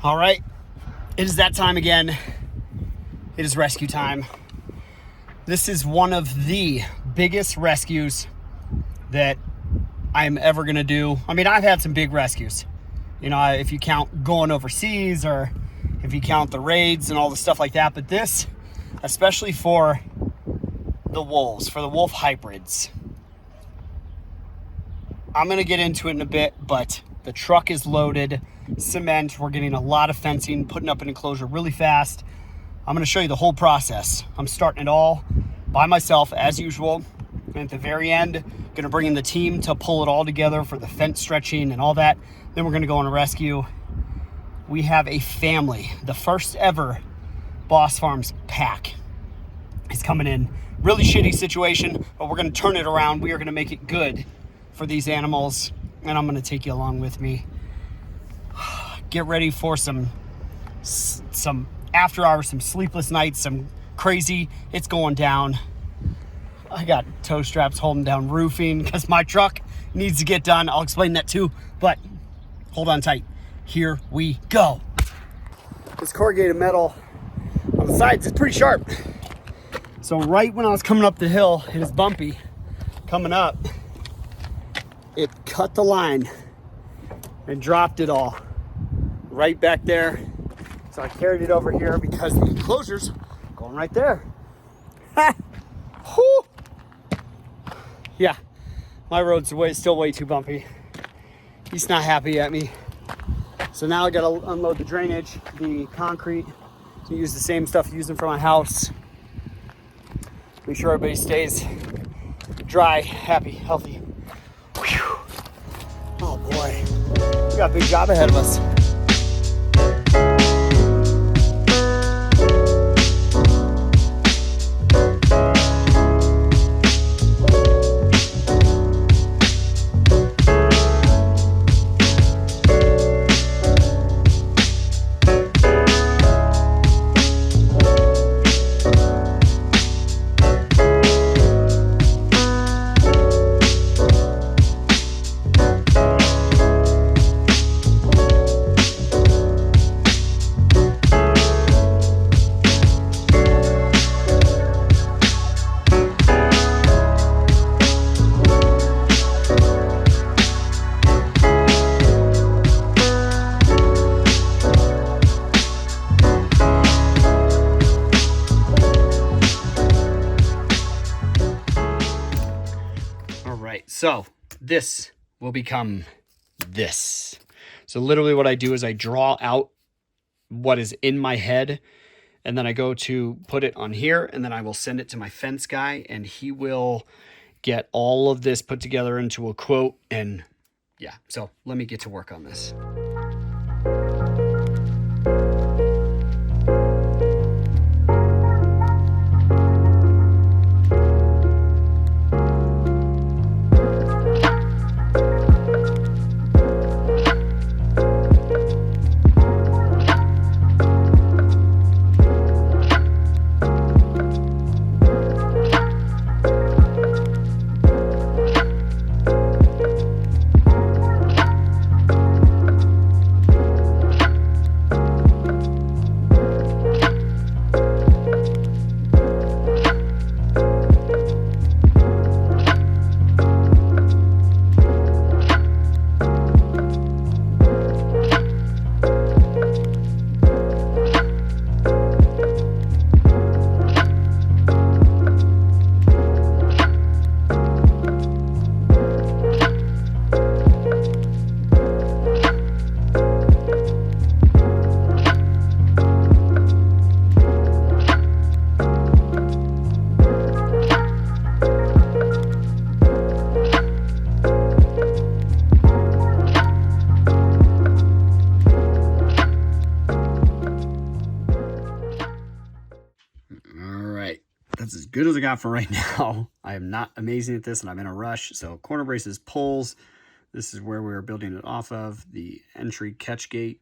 All right, it is that time again. It is rescue time. This is one of the biggest rescues that I'm ever gonna do. I mean, I've had some big rescues. You know, if you count going overseas or if you count the raids and all the stuff like that. But this, especially for the wolves, for the wolf hybrids. I'm gonna get into it in a bit, but the truck is loaded, cement. We're getting a lot of fencing, putting up an enclosure really fast. I'm gonna show you the whole process. I'm starting it all by myself as usual. And at the very end, gonna bring in the team to pull it all together for the fence stretching and all that. Then we're gonna go on a rescue. We have a family, the first ever Boss Farms pack is coming in. Really shitty situation, but we're gonna turn it around. We are gonna make it good for these animals, and I'm gonna take you along with me. Get ready for some after hours, some sleepless nights, some crazy. It's going down. I got toe straps holding down roofing because my truck needs to get done. I'll explain that too, but hold on tight. Here we go. This corrugated metal on the sides is pretty sharp. So right when I was coming up the hill, it is bumpy coming up. It cut the line and dropped it all right back there. So I carried it over here because the enclosure's going right there. Yeah, my road's still way too bumpy. He's not happy at me. So now I gotta unload the drainage, the concrete, to use the same stuff using for my house. Make sure everybody stays dry, happy, healthy. Whew. Oh boy, we got a big job ahead of us. So this will become this. So literally what I do is I draw out what is in my head, and then I go to put it on here, and then I will send it to my fence guy, and he will get all of this put together into a quote. And yeah, so let me get to work on this. That's as good as I got for right now. I am not amazing at this, and I'm in a rush. So corner braces, poles. This is where we're building it off of. The entry catch gate,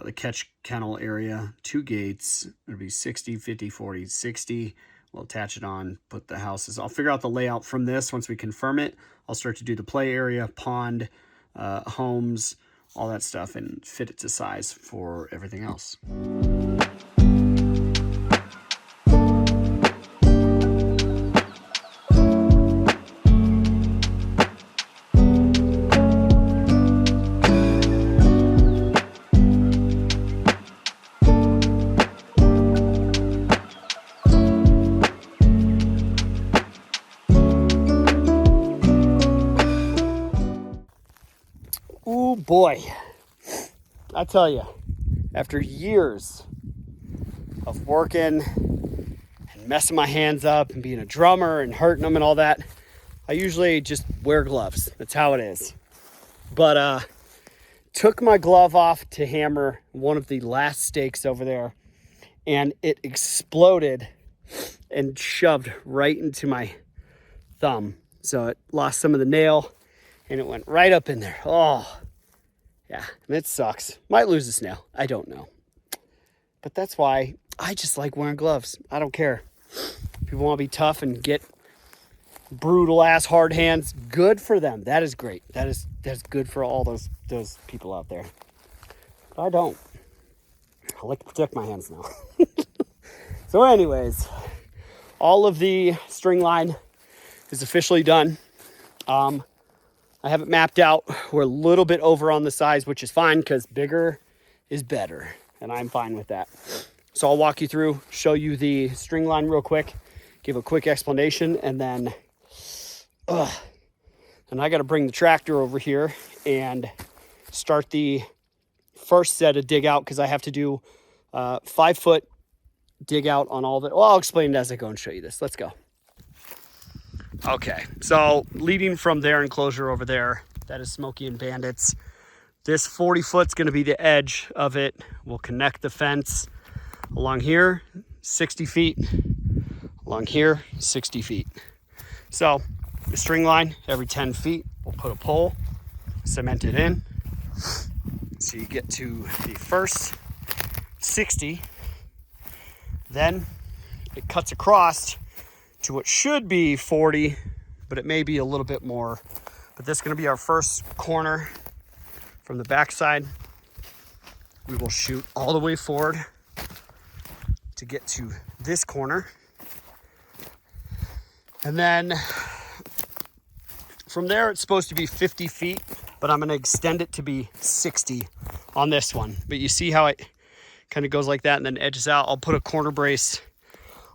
the catch kennel area, 2 gates. It'll be 60, 50, 40, 60. We'll attach it on, put the houses. I'll figure out the layout from this. Once we confirm it, I'll start to do the play area, pond, homes, all that stuff, and fit it to size for everything else. Oh boy, I tell you, after years of working and messing my hands up and being a drummer and hurting them and all that, I usually just wear gloves. That's how it is. But took my glove off to hammer one of the last stakes over there, and it exploded and shoved right into my thumb. So it lost some of the nail and it went right up in there. Oh, yeah, and it sucks. Might lose this nail. I don't know. But that's why I just like wearing gloves. I don't care. People want to be tough and get brutal ass hard hands. Good for them. That is great. That's good for all those people out there. But I don't. I like to protect my hands now. So anyways, all of the string line is officially done. I have it mapped out. We're a little bit over on the size, which is fine because bigger is better, and I'm fine with that. So I'll walk you through, show you the string line real quick, give a quick explanation, and then I got to bring the tractor over here and start the first set of dig out because I have to do 5 foot dig out on all the, well, I'll explain it as I go and show you this. Let's go. Okay, so leading from their enclosure over there, that is Smokey and Bandits. This 40 foot's going to be the edge of it. We'll connect the fence along here, 60 feet. Along here, 60 feet. So the string line, every 10 feet, we'll put a pole, cement it in. So you get to the first 60. Then it cuts across to what should be 40, but it may be a little bit more. But this is going to be our first corner from the backside. We will shoot all the way forward to get to this corner. And then from there, it's supposed to be 50 feet, but I'm going to extend it to be 60 on this one. But you see how it kind of goes like that and then edges out. I'll put a corner brace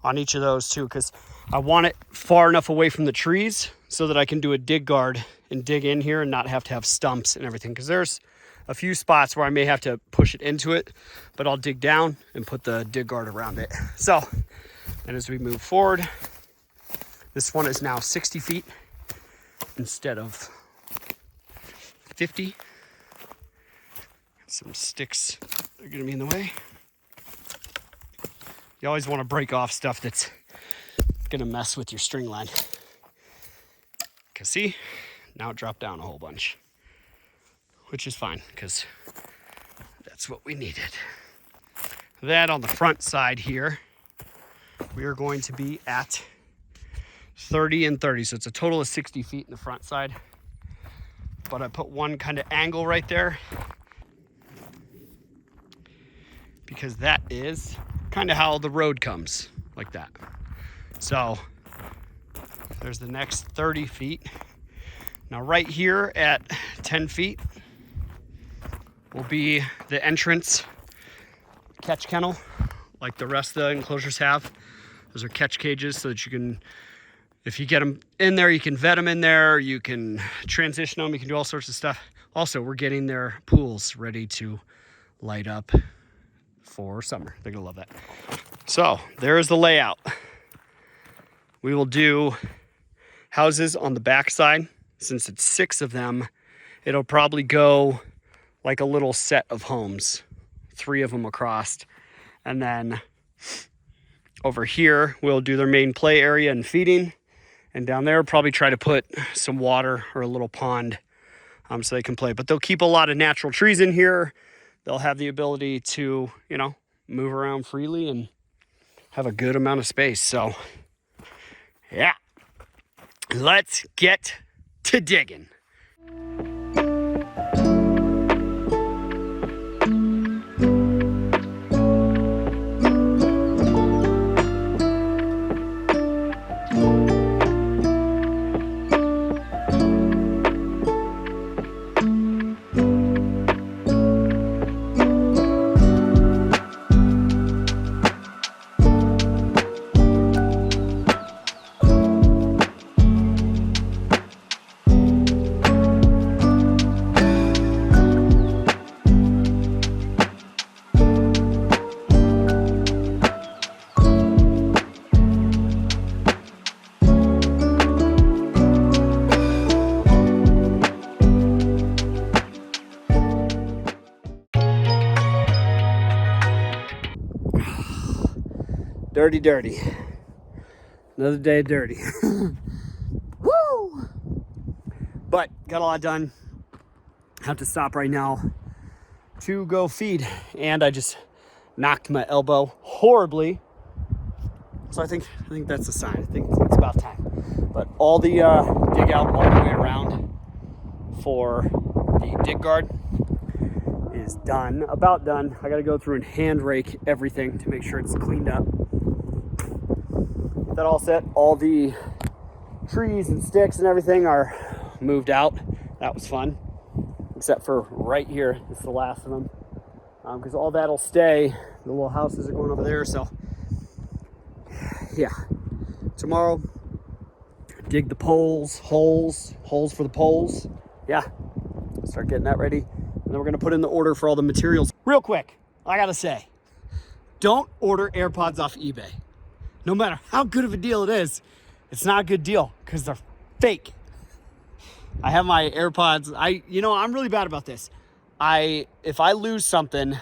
on each of those too, because I want it far enough away from the trees so that I can do a dig guard and dig in here and not have to have stumps and everything. Because there's a few spots where I may have to push it into it, but I'll dig down and put the dig guard around it. So, and as we move forward, this one is now 60 feet instead of 50. Some sticks are gonna be in the way. You always want to break off stuff that's gonna mess with your string line. Cause see, now it dropped down a whole bunch, which is fine because that's what we needed. Then on the front side here, we are going to be at 30 and 30. So it's a total of 60 feet in the front side. But I put one kind of angle right there because that is kind of how the road comes, like that. So there's the next 30 feet. Now right here at 10 feet will be the entrance catch kennel, like the rest of the enclosures have. Those are catch cages so that you can, if you get them in there, you can vet them in there, you can transition them, you can do all sorts of stuff. Also, we're getting their pools ready to light up for summer. They're gonna love that. So there is the layout. We will do houses on the back side. Since it's 6 of them, it'll probably go like a little set of homes, 3 of them across. And then over here, we'll do their main play area and feeding. And down there, probably try to put some water or a little pond so they can play. But they'll keep a lot of natural trees in here. They'll have the ability to, you know, move around freely and have a good amount of space. So, yeah, let's get to digging. Dirty, dirty. Another day dirty. Woo! But got a lot done. Have to stop right now to go feed. And I just knocked my elbow horribly. So I think that's a sign. I think it's about time. But all the dig out all the way around for the dig guard is done. About done. I got to go through and hand rake everything to make sure it's cleaned up. That all set. All the trees and sticks and everything are moved out. That was fun. Except for right here. It's the last of them. Because all that'll stay. The little houses are going over there. So, yeah. Tomorrow, dig the holes for the poles. Yeah. Start getting that ready. And then we're going to put in the order for all the materials. Real quick, I got to say, don't order AirPods off eBay. No matter how good of a deal it is, it's not a good deal because they're fake. I have my AirPods. I'm really bad about this. If I lose something,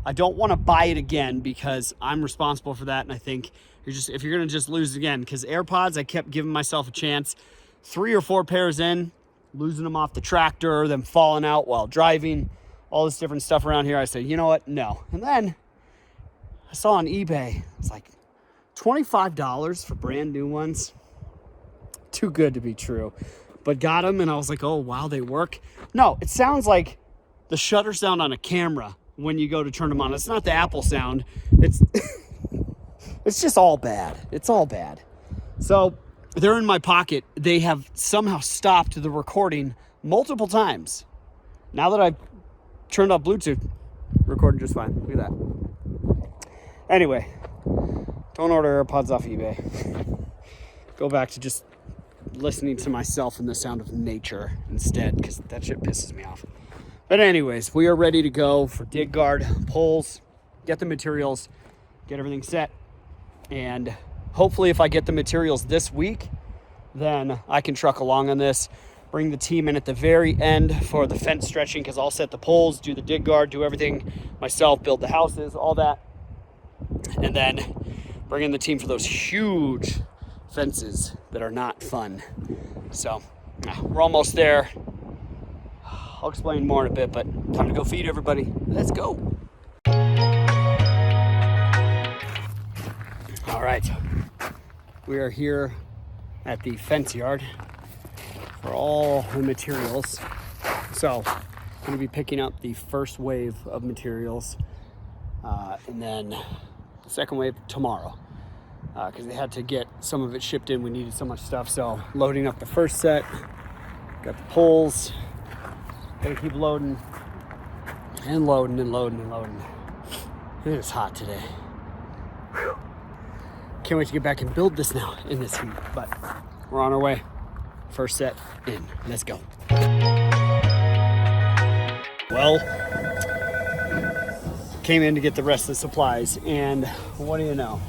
I don't want to buy it again because I'm responsible for that. And I think if you're going to just lose it again, because AirPods, I kept giving myself a chance. 3 or 4 pairs in, losing them off the tractor, them falling out while driving, all this different stuff around here. I said, you know what? No. And then I saw on eBay, it's like $25 for brand new ones. Too good to be true. But got them and I was like, oh, wow, they work. No, it sounds like the shutter sound on a camera when you go to turn them on. It's not the Apple sound. It's it's just all bad. It's all bad. So they're in my pocket. They have somehow stopped the recording multiple times. Now that I've turned off Bluetooth, recording just fine. Look at that. Anyway, don't order AirPods off eBay. Go back to just listening to myself and the sound of nature instead, because that shit pisses me off. But anyways, we are ready to go for dig guard, poles, get the materials, get everything set. And hopefully if I get the materials this week, then I can truck along on this, bring the team in at the very end for the fence stretching, because I'll set the poles, do the dig guard, do everything myself, build the houses, all that. And then bring in the team for those huge fences that are not fun. So we're almost there. I'll explain more in a bit, but time to go feed everybody. Let's go. All right, we are here at the fence yard for all the materials. So I'm gonna be picking up the first wave of materials and then the second wave tomorrow. Because they had to get some of it shipped in. We needed so much stuff. So loading up the first set, got the poles, gotta keep loading and loading and loading and loading. It is hot today. Whew. Can't wait to get back and build this now in this heat, but we're on our way. First set in, let's go. Well, came in to get the rest of the supplies, and what do you know?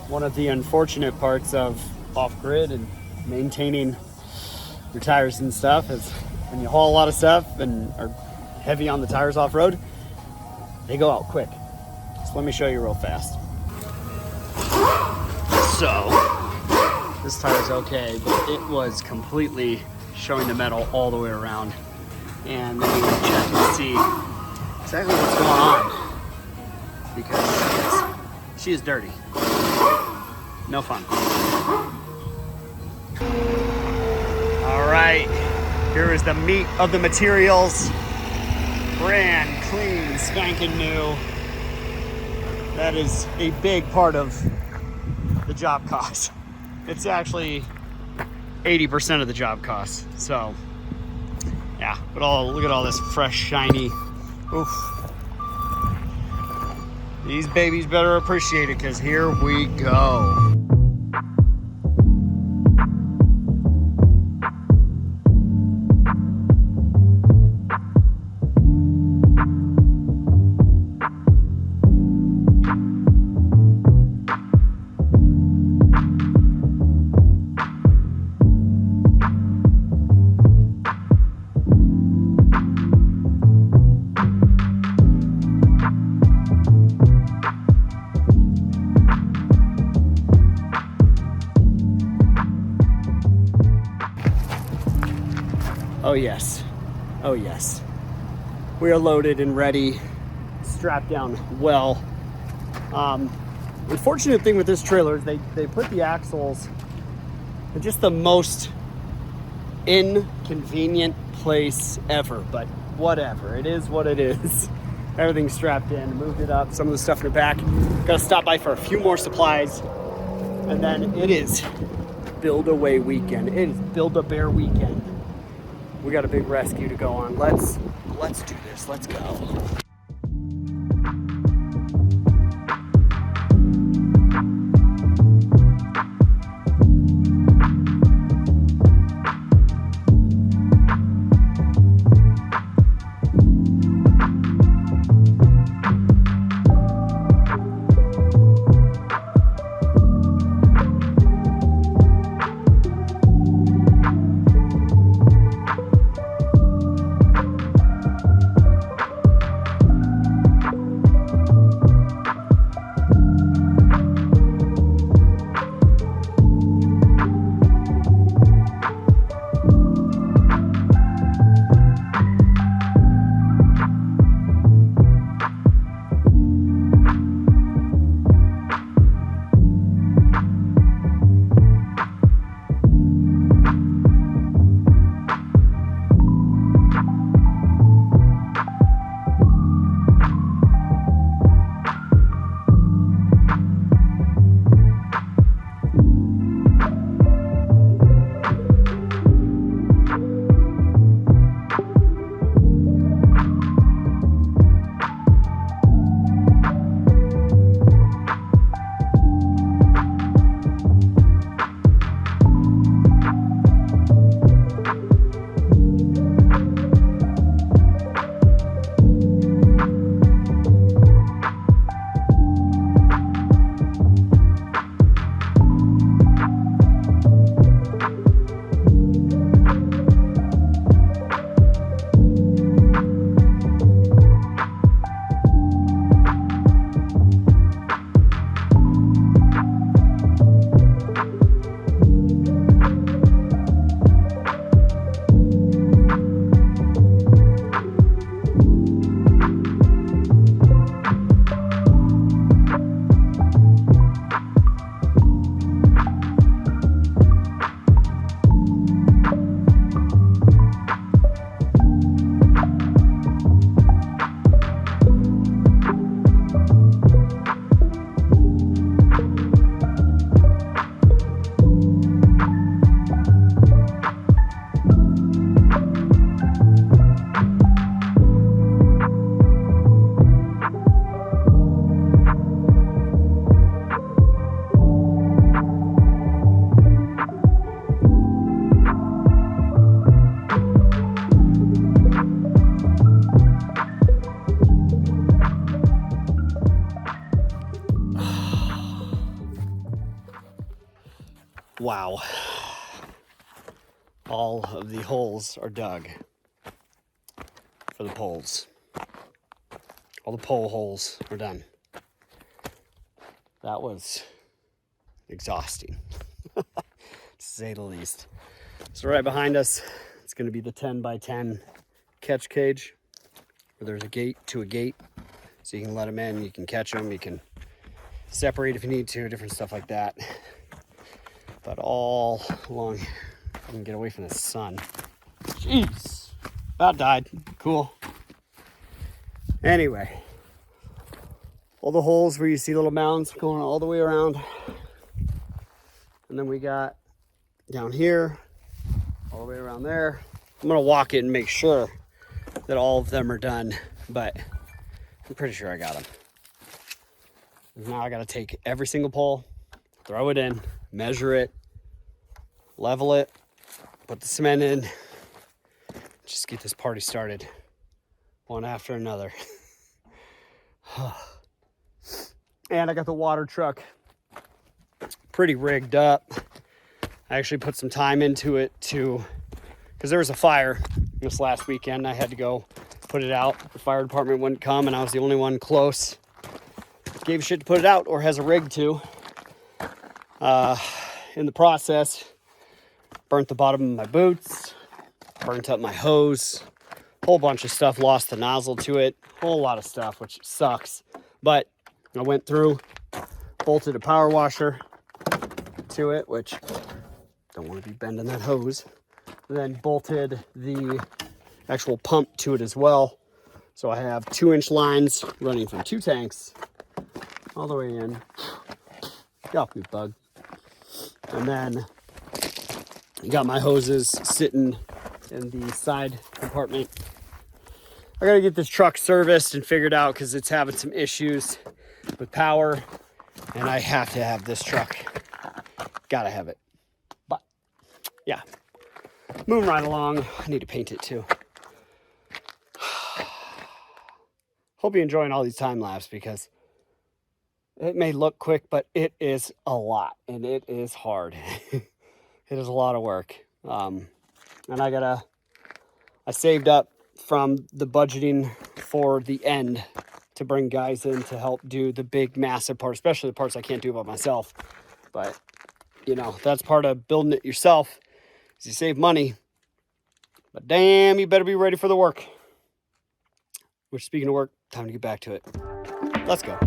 One of the unfortunate parts of off-grid and maintaining your tires and stuff is when you haul a lot of stuff and are heavy on the tires off-road, they go out quick. So let me show you real fast. So this tire's okay, but it was completely showing the metal all the way around. And then we check and see exactly what's going on, because she is dirty. No fun. All right, here is the meat of the materials. Brand clean, spanking new. That is a big part of the job cost. It's actually 80% of the job cost. So yeah, but look at all this fresh, shiny. Oof. These babies better appreciate it, because here we go. yes. Oh yes. We are loaded and ready, strapped down well. Unfortunate thing with this trailer is they put the axles in just the most inconvenient place ever, but whatever. It is what it is. Everything's strapped in, moved it up, some of the stuff in the back. Gotta stop by for a few more supplies, and then it is Build-A-Way weekend. It is Build-A-Bear weekend. We got a big rescue to go on. Let's do this. Let's go. Wow. All of the holes are dug for the poles. All the pole holes are done. That was exhausting, to say the least. So right behind us, it's going to be the 10 by 10 catch cage, where there's a gate to a gate, so you can let them in, you can catch them, you can separate if you need to, different stuff like that. But all along, I can get away from the sun. Jeez, about died. Cool. Anyway, all the holes where you see little mounds going all the way around. And then we got down here, all the way around there. I'm gonna walk it and make sure that all of them are done, but I'm pretty sure I got them. Now I gotta take every single pole, throw it in, measure it, level it, put the cement in, just get this party started, one after another. And I got the water truck pretty rigged up. I actually put some time into it because there was a fire this last weekend. I had to go put it out. The fire department wouldn't come, and I was the only one close. Gave a shit to put it out or has a rig to. In the process, burnt the bottom of my boots, burnt up my hose, whole bunch of stuff, lost the nozzle to it, whole lot of stuff, which sucks. But I went through, bolted a power washer to it, which don't want to be bending that hose. And then bolted the actual pump to it as well. So I have 2-inch lines running from 2 tanks all the way in. Get off me, bug. And then I got my hoses sitting in the side compartment. I gotta get this truck serviced and figured out because it's having some issues with power, and I have to have this truck. Gotta have it. But yeah, moving right along. I need to paint it too. Hope you're enjoying all these time lapse because it may look quick, but it is a lot and it is hard. It is a lot of work. And I saved up from the budgeting for the end to bring guys in to help do the big massive part, especially the parts I can't do by myself. But you know, that's part of building it yourself, is you save money, but damn, you better be ready for the work. Which, speaking of work, time to get back to it. Let's go.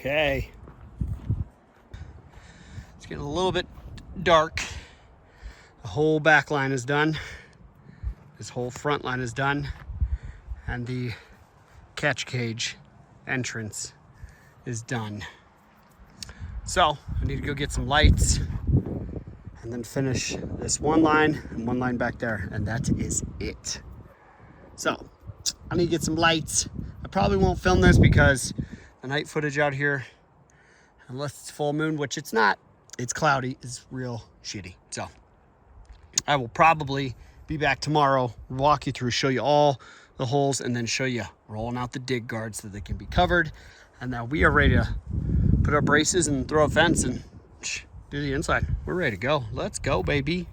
Okay. It's getting a little bit dark. The whole back line is done. This whole front line is done. And the catch cage entrance is done. So I need to go get some lights and then finish this one line and one line back there, and that is it. So I need to get some lights. I probably won't film this because the night footage out here, unless it's full moon, which it's not, it's cloudy, is real shitty. So I will probably be back tomorrow, walk you through, show you all the holes, and then show you rolling out the dig guards so they can be covered. And now we are ready to put our braces and throw a fence and do the inside. We're ready to go. Let's go, baby.